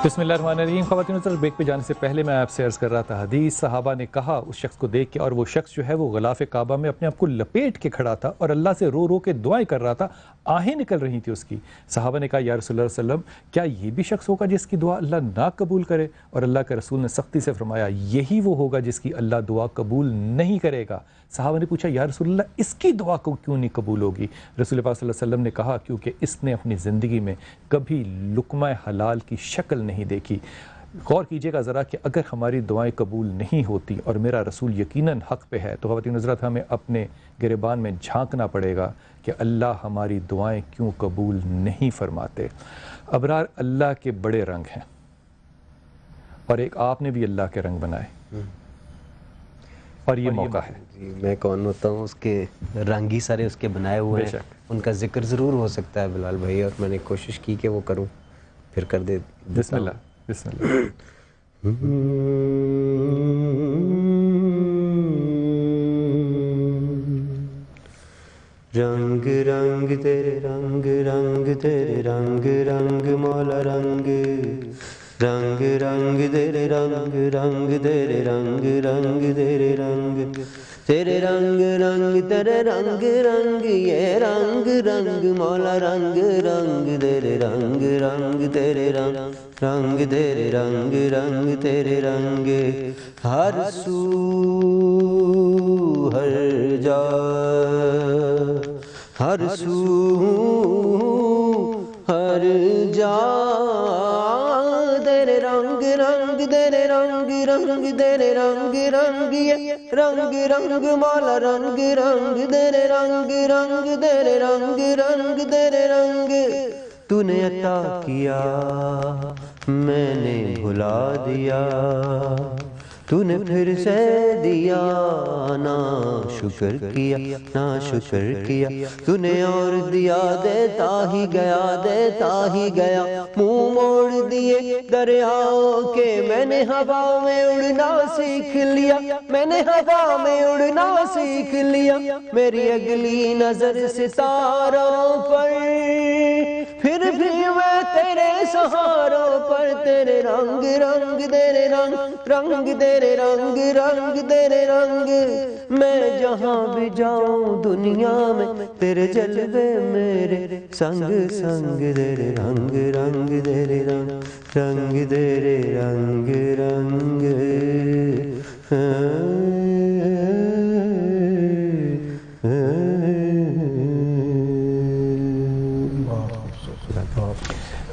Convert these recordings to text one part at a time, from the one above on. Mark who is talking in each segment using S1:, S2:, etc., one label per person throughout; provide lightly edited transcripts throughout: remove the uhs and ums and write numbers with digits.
S1: بسم اللہ الرحمن الرحیم۔ خواتین و بریک پہ جانے سے پہلے میں آپ سے عرض کر رہا تھا، حدیث صحابہ نے کہا اس شخص کو دیکھ کے، اور وہ شخص جو ہے وہ غلاف کعبہ میں اپنے آپ کو لپیٹ کے کھڑا تھا اور اللہ سے رو رو کے دعائیں کر رہا تھا، آہیں نکل رہی تھی اس کی۔ صحابہ نے کہا یا رسول اللہ صلی اللہ علیہ وسلم، کیا یہ بھی شخص ہوگا جس کی دعا اللہ نہ قبول کرے؟ اور اللہ کے رسول نے سختی سے فرمایا یہی وہ ہوگا جس کی اللہ دعا قبول نہیں کرے گا۔ صحابہ نے پوچھا یا رسول اللہ اس کی دعا کو کیوں نہیں قبول ہوگی؟ رسول پاک صلی اللہ علیہ وسلم نے کہا کیونکہ اس نے اپنی زندگی میں کبھی لقمہ حلال کی شکل نہیں دیکھی۔ غور کیجئے گا ذرا کہ اگر ہماری دعائیں قبول نہیں ہوتی اور میرا رسول یقیناً حق پہ ہے تو خواتین حضرات ہمیں اپنے گریبان میں جھانکنا پڑے گا کہ اللہ ہماری دعائیں کیوں قبول نہیں فرماتے۔ ابرار اللہ کے بڑے رنگ ہیں اور ایک آپ نے بھی اللہ کے رنگ بنائے اور یہ موقع ہے۔
S2: میں کون ہوتا ہوں، اس کے رنگ ہی سارے اس کے بنائے ہوئے ہیں، ان کا ذکر ضرور ہو سکتا ہے بلال بھائی، اور میں نے کوشش کی کہ وہ کروں، پھر کر دے۔
S1: بسم اللہ بسم اللہ۔
S2: رنگ رنگ تیرے رنگ رنگ تیرے رنگ رنگ مولا رنگ رنگ رنگ تیرے رنگ رنگ تیرے رنگ رنگ تیرے رنگ تیرے رنگ رنگ تیرے رنگ رنگ یہ رنگ رنگ مولا رنگ رنگ تیرے رنگ رنگ تیرے رنگ رنگ تیرے رنگ رنگ تیرے رنگ ہر سو ہر جا ہر سو ہر جا تیرے رنگ رنگ تیرے رنگ رنگ تیرے رنگ رنگ یہ رنگ رنگ مولا رنگ رنگ تیرے رنگ رنگ تیرے رنگ رنگ تیرے رنگ تو نے عطا کیا میں نے بھلا دیا، تو نے پھر سے دیا نا شکر کیا نا شکر کیا، تو نے اور دیا دیتا ہی گیا منہ موڑ دیے دریاؤں کے، میں نے ہوا میں اڑنا سیکھ لیا، میں نے ہوا میں اڑنا سیکھ لیا، میری اگلی نظر ستاروں پر پھر بھی میں تیرے سہاروں پر، تیرے رنگ رنگ تیرے رنگ رنگ تیرے رنگ رنگ تیرے رنگ، میں جہاں بھی جاؤں دنیا میں تیرے جلوے میرے سنگ سنگ، تیرے رنگ رنگ تیرے رنگ رنگ تیرے رنگ رنگ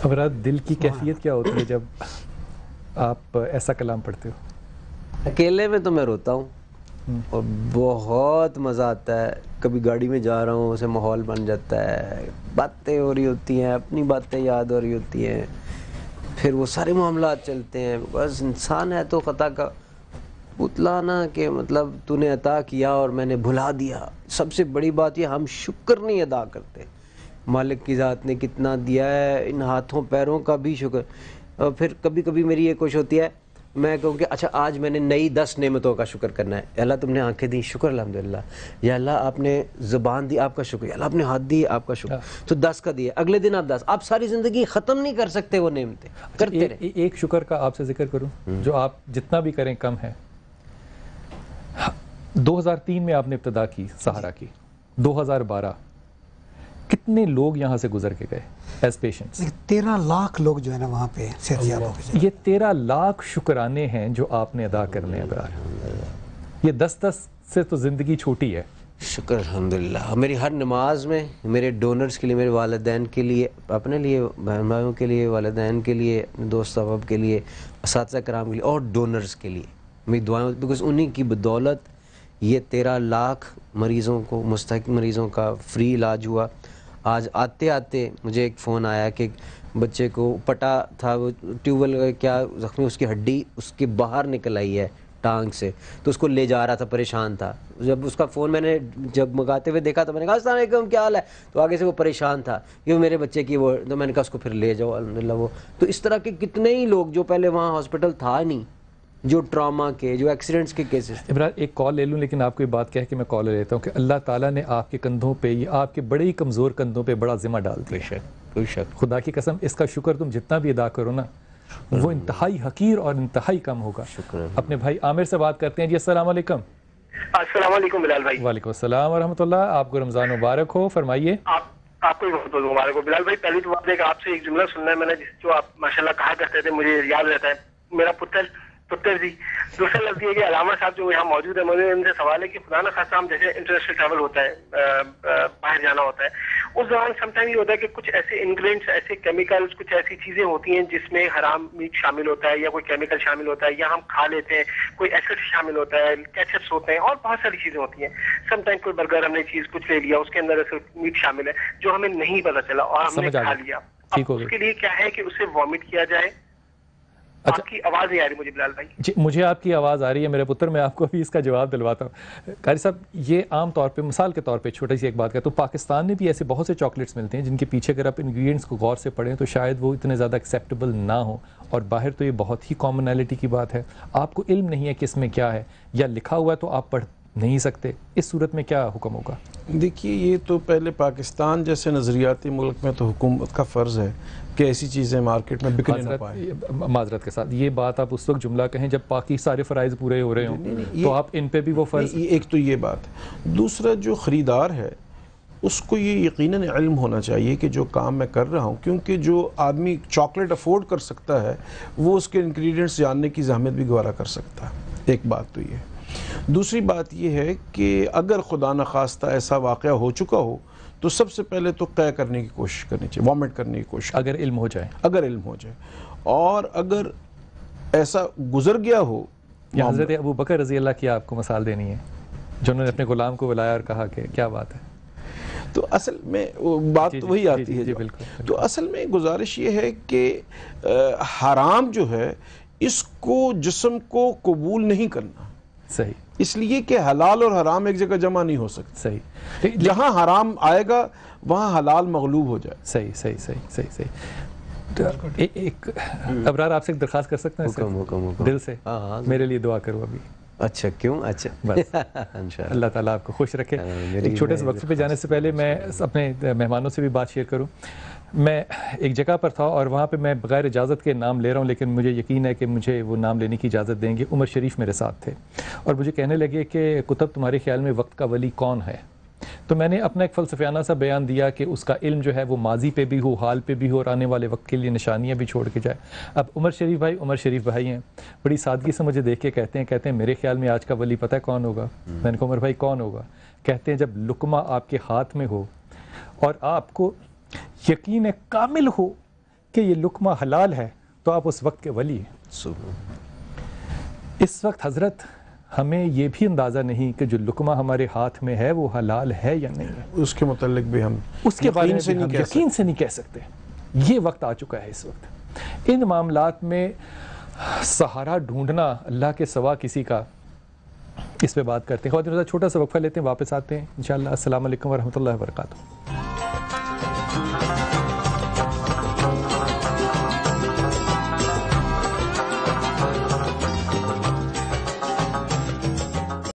S1: اب رات دل کی کیفیت کیا ہوتی ہے جب آپ ایسا کلام پڑھتے ہو؟
S2: اکیلے میں تو میں روتا ہوں اور بہت مزہ آتا ہے، کبھی گاڑی میں جا رہا ہوں اسے ماحول بن جاتا ہے، باتیں ہو رہی ہوتی ہیں، اپنی باتیں یاد ہو رہی ہوتی ہیں، پھر وہ سارے معاملات چلتے ہیں، بس انسان ہے تو خطا کا پتلا نا، کہ مطلب تو نے عطا کیا اور میں نے بھلا دیا۔ سب سے بڑی بات یہ ہم شکر نہیں ادا کرتے، مالک کی ذات نے کتنا دیا ہے، ان ہاتھوں پیروں کا بھی شکر۔ اور پھر کبھی کبھی میری یہ کوشش ہوتی ہے میں کہوں کہ اچھا آج میں نے نئی 10 نعمتوں کا شکر کرنا ہے، یا اللہ تم نے آنکھیں دی شکر الحمدللہ، یا اللہ آپ نے زبان دی آپ کا شکر، یا اللہ آپ نے ہاتھ دی آپ کا شکر، تو 10 کا دیا، اگلے دن آپ 10، آپ ساری زندگی ختم نہیں کر سکتے وہ نعمتیں، کرتے رہے۔
S1: ایک شکر کا آپ سے ذکر کروں جو آپ جتنا بھی کریں کم ہے۔ 2003 میں آپ نے ابتدا کی سہارا کی، 2012 کتنے لوگ یہاں سے گزر کے گئے ایز پیشنٹس؟
S3: 13 لاکھ لوگ جو ہے نا وہاں پہ صحت یاب ہو گئے۔
S1: یہ 13 لاکھ شکرانے ہیں جو آپ نے ادا کرنے ہیں برار۔ یہ 10 سے تو زندگی چھوٹی ہے۔
S2: شکر الحمدللہ، میری ہر نماز میں میرے ڈونرز کے لیے، میرے والدین کے لیے، اپنے لیے، بہن بھائیوں کے لیے، والدین کے لیے، دوست احباب کے لیے، اساتذہ کرام کے لیے اور ڈونرز کے لیے میری دعائیں، بیکاز انہی کی بدولت یہ 13 لاکھ مریضوں کو، مستحق مریضوں کا فری علاج ہوا۔ آج آتے آتے مجھے ایک فون آیا کہ بچے کو پٹا تھا، وہ ٹیوب ویل کیا زخمی، اس کی ہڈی اس کے باہر نکل آئی ہے ٹانگ سے، تو اس کو لے جا رہا تھا، پریشان تھا۔ جب اس کا فون میں نے جب منگاتے ہوئے دیکھا تو میں نے کہا السلام علیکم کیا حال ہے، تو آگے سے وہ پریشان تھا کہ وہ میرے بچے کی، وہ تو میں نے کہا اس کو پھر لے جاؤ الحمدللہ۔ وہ تو اس طرح کے کتنے ہی لوگ جو پہلے وہاں ہاسپٹل تھا نہیں، جو ٹراما کے، جو ایکسیڈنٹس کے کیسز۔
S1: عمران ایک کال لے لوں، لیکن آپ کو یہ بات کہہ کہ میں کال لے لیتا ہوں کہ اللہ تعالیٰ نے آپ کے کندھوں پہ، یہ آپ کے بڑے ہی کمزور کندھوں پہ بڑا ذمہ ڈال دیا۔
S2: کوئی شک
S1: خدا کی قسم اس کا شکر تم جتنا بھی ادا کرو نا وہ انتہائی حقیر اور انتہائی کم ہوگا. اپنے بھائی عامر سے بات کرتے ہیں. جی السلام علیکم.
S4: السلام علیکم بلال بھائی.
S1: وعلیکم السلام ورحمۃ اللہ. آپ کو رمضان مبارک ہو. فرمائیے.
S4: آپ کو بہت بہت مبارک ہو بلال بھائی. پہلی تو بات ہے کہ آپ سے ایک جملہ سننا ہے میں نے جو آپ ماشاءاللہ کہا کرتے تھے, مجھے یاد رہتا ہے, میرا پتر جی. دوسرا لفظ یہ کہ علامہ صاحب جو یہاں موجود ہے, مجھے ان سے سوال ہے کہ خدا نہ خاصا ہم جیسے انٹرنیشنل ٹریول ہوتا ہے, باہر جانا ہوتا ہے, اس دوران سم ٹائم یہ ہوتا ہے کہ کچھ ایسے انگریڈینٹس, ایسے کیمیکلز, کچھ ایسی چیزیں ہوتی ہیں جس میں حرام میٹ شامل ہوتا ہے یا کوئی کیمیکل شامل ہوتا ہے یا ہم کھا لیتے ہیں, کوئی ایسڈ شامل ہوتا ہے, کیچپس ہوتے ہیں اور بہت ساری چیزیں ہوتی ہیں. سم ٹائم کوئی برگر ہم نے چیز کچھ لے لیا, اس کے اندر ایسے میٹ شامل ہے جو ہمیں نہیں پتا چلا اور ہم نے کھا لیا. اس کے لیے کیا ہے کہ اسے وامٹ کیا جائے. آپ کی آواز نہیں آ رہی مجھے بلال بھائی.
S1: جی مجھے آپ کی آواز آ رہی ہے میرے پتر. میں آپ کو ابھی اس کا جواب دلواتا ہوں. قاری صاحب یہ عام طور پہ مثال کے طور پہ چھوٹی سی ایک بات کہتا ہوں, پاکستان میں بھی ایسے بہت سے چاکلیٹس ملتے ہیں جن کے پیچھے اگر آپ انگریڈینٹس کو غور سے پڑھیں تو شاید وہ اتنے زیادہ ایکسیپٹیبل نہ ہوں, اور باہر تو یہ بہت ہی کامنالٹی کی بات ہے. آپ کو علم نہیں ہے کہ اس میں کیا ہے, یا لکھا ہوا ہے تو آپ پڑھ نہیں سکتے. اس صورت میں کیا حکم ہوگا؟
S5: دیکھیے یہ تو پہلے پاکستان جیسے نظریاتی ملک میں تو حکومت کا فرض ہے کہ ایسی چیزیں مارکیٹ میں بکنے نہ پائیں.
S1: معذرت کے ساتھ یہ بات آپ اس وقت جملہ کہیں جب باقی سارے فرائض پورے ہو رہے ہوں, تو آپ ان پہ بھی وہ فرض.
S5: ایک تو یہ بات. دوسرا جو خریدار ہے اس کو یہ یقیناً علم ہونا چاہیے کہ جو کام میں کر رہا ہوں, کیونکہ جو آدمی چاکلیٹ افورڈ کر سکتا ہے وہ اس کے انگریڈینٹس جاننے کی زحمت بھی گوارا کر سکتا ہے. ایک بات تو یہ. دوسری بات یہ ہے کہ اگر خدا نخواستہ ایسا واقعہ ہو چکا ہو تو سب سے پہلے تو قے کرنے کی کوشش کرنی چاہیے, وامٹ کرنے کی کوشش,
S1: اگر علم ہو جائے.
S5: اگر علم ہو جائے. اور اگر ایسا گزر گیا ہو.
S1: یا حضرت ابو بکر رضی اللہ کی آپ کو مثال دینی ہے جنہوں نے اپنے غلام کو بلایا اور کہا کہ کیا بات ہے.
S5: تو اصل میں بات وہی آتی ہے. تو اصل میں گزارش یہ ہے کہ حرام جو ہے اس کو جسم کو قبول نہیں کرنا.
S1: صحیح.
S5: اس لیے کہ حلال اور حرام ایک جگہ جمع نہیں ہو سکتا.
S1: صحیح.
S5: جہاں حرام آئے گا وہاں حلال مغلوب ہو جائے.
S1: صحیح صحیح صحیح صحیح صحیح. ایک ابرار آپ سے ایک درخواست کر سکتے ہیں
S2: حکم
S1: دل سے؟ میرے لیے دعا کرو ابھی.
S2: اچھا کیوں؟ اچھا
S1: بس اللہ تعالیٰ آپ کو خوش رکھے. ایک چھوٹے سے وقفے پہ جانے سے پہلے میں اپنے مہمانوں سے بھی بات شیئر کروں. میں ایک جگہ پر تھا اور وہاں پہ میں بغیر اجازت کے نام لے رہا ہوں, لیکن مجھے یقین ہے کہ مجھے وہ نام لینے کی اجازت دیں گے. عمر شریف میرے ساتھ تھے اور مجھے کہنے لگے کہ کتب تمہارے خیال میں وقت کا ولی کون ہے؟ تو میں نے اپنا ایک فلسفیانہ سا بیان دیا کہ اس کا علم جو ہے وہ ماضی پہ بھی ہو, حال پہ بھی ہو, اور آنے والے وقت کے لیے نشانیاں بھی چھوڑ کے جائے. اب عمر شریف بھائی ہیں, بڑی سادگی سے مجھے دیکھ کے کہتے ہیں میرے خیال میں آج کا ولی پتہ ہے کون ہوگا؟ میں نے کہا عمر بھائی کون ہوگا؟ کہتے ہیں جب لقمہ آپ کے ہاتھ میں ہو اور آپ کو یقین کامل ہو کہ یہ لقمہ حلال ہے تو آپ اس وقت کے ولی ہیں. اس وقت حضرت ہمیں یہ بھی اندازہ نہیں کہ جو لقمہ ہمارے ہاتھ میں ہے وہ حلال ہے یا نہیں ہے.
S5: اس کے متعلق بھی ہم
S1: اس کے بارے میں ہم یقین سے نہیں کہہ سکتے. یہ وقت آ چکا ہے. اس وقت ان معاملات میں سہارا ڈھونڈنا اللہ کے سوا کسی کا, اس پہ بات کرتے ہیں. خواتین چھوٹا سا وقفہ لیتے ہیں, واپس آتے ہیں انشاءاللہ. السلام علیکم ورحمۃ اللہ وبرکاتہ.